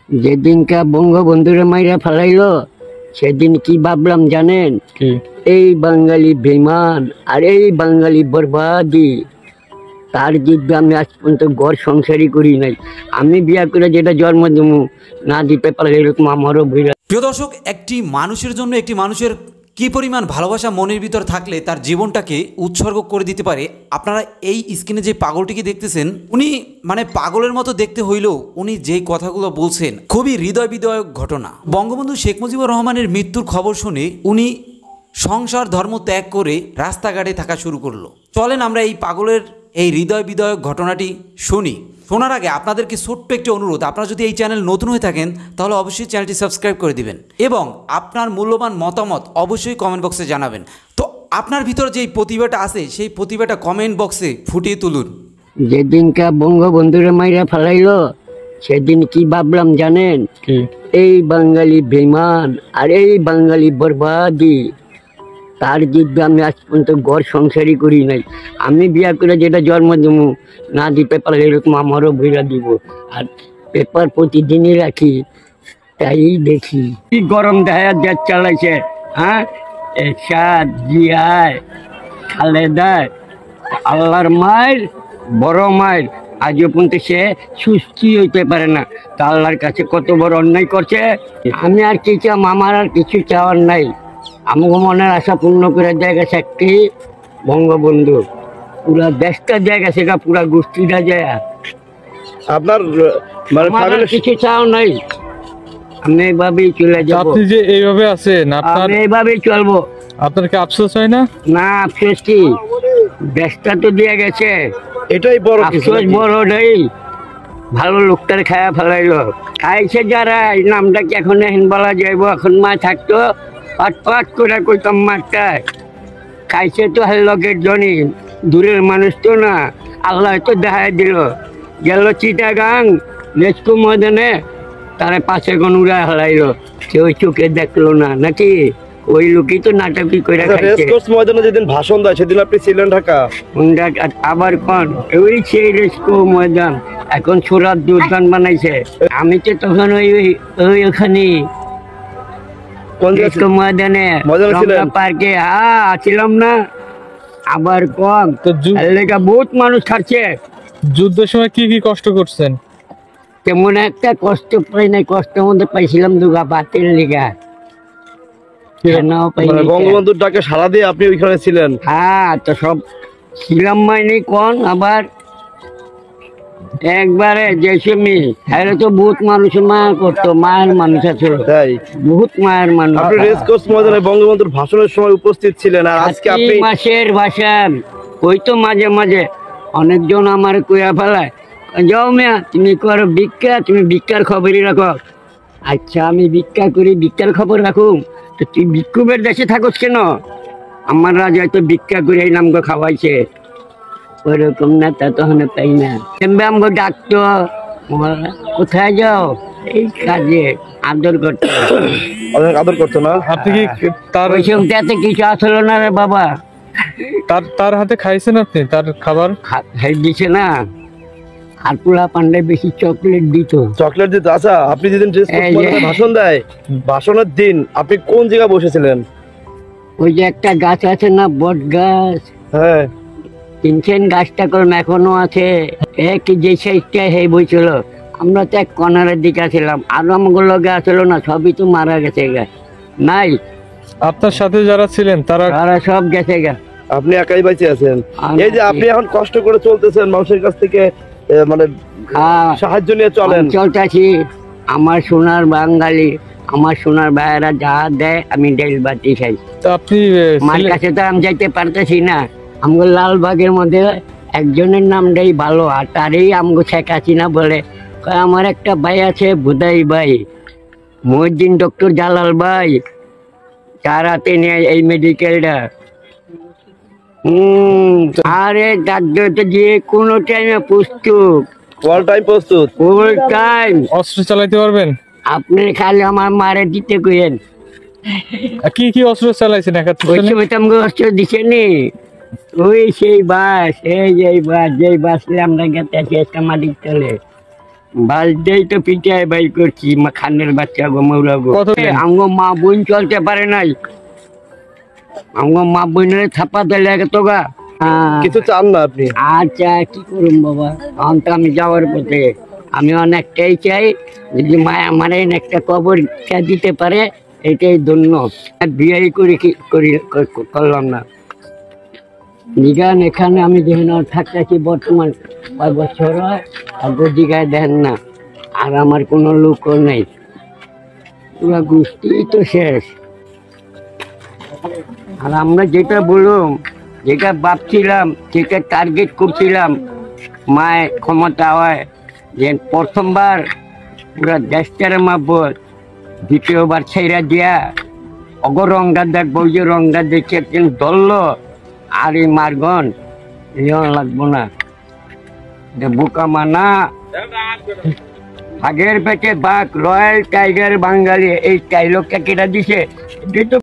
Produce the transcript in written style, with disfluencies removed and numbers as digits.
যেদিনকা বঙ্গবন্ধুরে মাইরা ফেলাইলো সেদিন কি ভাবলাম জানেন? এই বাঙালি বেমান আর এই বাঙালি বরবাদি, তার যুদ্ধে আমি আজ পর্যন্ত ঘর সংসারই করি নাই। আমি বিয়া করে যেটা জন্ম দেবো না দিতে পারলে এরকম আমারও বিরা। প্রিয় দর্শক, একটি মানুষের জন্য একটি মানুষের কি পরিমাণ ভালোবাসা মনের ভিতর থাকলে তার জীবনটাকে উৎসর্গ করে দিতে পারে। আপনারা এই স্ক্রিনে যে পাগলটিকে দেখতেছেন, উনি মানে পাগলের মতো দেখতে হইলেও উনি যেই কথাগুলো বলছেন খুবই হৃদয় বিদায়ক ঘটনা। বঙ্গবন্ধু শেখ মুজিবুর রহমানের মৃত্যুর খবর শুনে উনি সংসার ধর্ম ত্যাগ করে রাস্তাঘাটে থাকা শুরু করলো। চলেন আমরা এই পাগলের এই হৃদয় বিদায়ক ঘটনাটি শুনি। শোনার আগে আপনাদেরকে ছোট্ট একটি অনুরোধ, আপনারা যদি এই চ্যানেল নতুন হয়ে থাকেন তাহলে অবশ্যই চ্যানেলটি সাবস্ক্রাইব করে দিবেন এবং আপনার মূল্যবান মতামত অবশ্যই কমেন্ট বক্সে জানাবেন। তো আপনার ভিতর যেই প্রতিভাটা আছে সেই প্রতিভাটা কমেন্ট বক্সে ফুটিয়ে তুলুন। যেদিনকা বঙ্গবন্ধুরে মাইরা ফেলাইলো সেদিন কি ভাবলাম জানেন? এই বাঙালি বেমান আর এই বাঙালি বরবাদি, তার যুদ্ধে আমি আজ পর্যন্ত ঘর সংসারই করি নাই। আমি বিয়া করে যেটা জন্ম দেবো না দিতে পারলে এরকম আমারও বিরা দিব। আর পেপার প্রতিদিনই রাখি, তাই দেখি কি গরম দেখায় দেশ চালাইছে। হ্যাঁ, এরশাদ, জিয়ায়, খালেদা, আল্লাহর মায়ের বড় মায়ের আজও পর্যন্ত সে সুস্থি হইতে পারে না। তা আল্লাহর কাছে কত বড় অন্যায় করছে। আমি আর কি চাম? আমার আর কিছু চাওয়ার নাই। আমাকে মনের আশা পূর্ণ করে দেয় গেছে একটি বঙ্গবন্ধু। পুরা দেশটা দেয় গেছে, পুরা গোষ্ঠীটা যায়। আপনার মানে কিছু চাও নাই, আমি এইভাবেই চলে যাবো। আপনি যে এইভাবে আছেন, আমি এইভাবেই চলবো। আপনার কি আফসোস হয় না? না, আফসোস কি, দেশটা তো দিয়ে গেছে, এটাই বড় কিছু। আফসোস বড় নেই। ভালো লোকটার খায়া ফেলাইলো, খাইছে যারা। এই নামটা কি এখন এখন বলা যাইব? এখন মা থাকতো পাট পাট করে কইতাম মাঠটা। খাইছে তো লোকের জনই, দূরের মানুষ তো না। আল্লাহ তো দেখাই দিল, গেল চিটাগাং লেসকো ময়দানে, তারা পাশে কোন উড়া হারাইলো, কেউ চোখে দেখলো না নাকি? ওই লোকই তো নাটকই করে খাইছে। ময়দানে যেদিন ভাষণ দেয় সেদিন আপনি ছিলেন ঢাকা। আবার কোন ওই সেই লেসকো ময়দান, এখন সুরাত দুর্গান বানাইছে। আমি তো তখন ওই ওখানে ময়দানে পার্কে ছিলাম না। আবার কম বহুত মানুষ খাচ্ছে। যুদ্ধের সময় কি কি কষ্ট করছেন? তেমন একটা কষ্ট পাই নাই, কষ্টের মধ্যে পাইছিলাম দুগা বাতিল লিগা। বঙ্গবন্ধুর ডাকে সাড়া দিয়ে আপনি ওইখানে ছিলেন? হ্যাঁ, তো সব ছিলাম মাইনি কোন। আবার একবারে জেসমি হ্যাঁ, তো বহুত মানুষ মায়া করতো, মায়ের মানুষ আছে, তাই বহুত মায়ের মানুষ। আপনি রেসকোর্স ময়দানে বঙ্গবন্ধুর ভাষণের সময় উপস্থিত ছিলেন। আর আজকে আপনি মাসের ভাষণ ওই তো মাঝে মাঝে অনেকজন আমার কইয়া ফেলায়, যাও মিয়া তুমি করো ভিক্ষা, তুমি ভিক্ষার খবরই রাখো। আচ্ছা, আমি ভিক্ষা করি, ভিক্ষার খবর রাখুম? তো তুই ভিক্ষুকের দেশে থাকস কেন? আমার রাজা তো ভিক্ষা করে এই নামগো খাওয়াইছে। ওইরকম না, তা তখন তাই না। আমগো ডাকতো, কোথায় যাও? এই কাজে আদর করতো, অনেক আদর করতো না? আপনি কি তার তাতে কিছু আসলো না রে বাবা। তার হাতে খাইছেন আপনি তার খাবার? খাই দিছে না। আর পোলা পান্ডে বেশি চকলেট দিত। চকলেট দিত? আচ্ছা, আপনি যেদিন ভাষণ দেয়, ভাষণের দিন আপনি কোন জায়গায় বসেছিলেন? ওই যে একটা গাছ আছে না, বট গাছ। হ্যাঁ, চিনছেন গাছটা? করুন এখনো আছে। এক যে সাইডটা হে বইছিল, আমরা তো এক কর্নারের দিকে ছিলাম। আরো আমাগুলো লগে আসলো না, সবই তো মারা গেছে গা, নাই। আপনার সাথে যারা ছিলেন তারা সব গেছে গা। আপনি একাই বেঁচে আছেন। এই যে আপনি এখন কষ্ট করে চলতেছেন, মানুষের কাছ থেকে মানে সাহায্য নিয়ে চলেন। চলতেছি। আমার সোনার বাঙালি, আমার সোনার ভাইয়েরা যা দেয় আমি ডেল বাতি খাই। আপনি মার কাছে তো আমি যাইতে পারতেছি না। আমগো লালবাগের মধ্যে একজনের নামটাই ভালো, আর তারই আমগো শেখ হাসিনা বলে। আমার একটা ভাই আছে বুদাই ভাই, মহিউদ্দিন ডক্টর জালাল ভাই, তার হাতে নিয়ে এই মেডিকেলটা। আরে ডাক্তার তো যে কোনো টাইমে প্রস্তুত, অল টাইম প্রস্তুত, ফুল টাইম। অস্ত্র চালাইতে পারবেন আপনি খালি আমার মারে দিতে কইেন। কি কি অস্ত্র চালাইছেন? ওই সময় তো আমাকে অস্ত্র দিছেনি। ওই সেই বাস, এই যে বাস, যেই বাস আমরা গেতে আছি একটা মাটির তলে, বালদেই তো পিটায় বাই করছি খানের বাচ্চা গো মৌলা গো কতদিন? আঙ্গ মা বোন চলতে পারে নাই আঙ্গ মা বোনের থাপা দিলে তো গা কিছু চান না আপনি? আচ্ছা কি করুম বাবা এখন তো আমি যাওয়ার পথে আমি অনেকটাই চাই যদি মায়া আমার একটা কবর দিতে পারে এটাই ধন্য বিয়ে করে করলাম না দিঘান এখানে আমি যেখানে থাকতেছি বর্তমান 5 বছর হয় আর দিঘায় দেন না আর আমার কোনো লোকও নেই পুরা গোষ্ঠী তো শেষ আর আমরা যেটা বললাম যেটা ভাবছিলাম যেটা টার্গেট করছিলাম মায়ের ক্ষমতা হয় যে প্রথমবার পুরা দেশটারে মাপবো দ্বিতীয়বার ছেড়া দিয়া অগরঙ্গা দেখবো যে রঙ্গা দেখে একজন ধরলো আর এই মারগন লাগবো না বোকা মানা আগের পেটে বাঘ রয়্যাল টাইগার বাঙালি এই ডাইলগটা কেটা দিছে এটা তো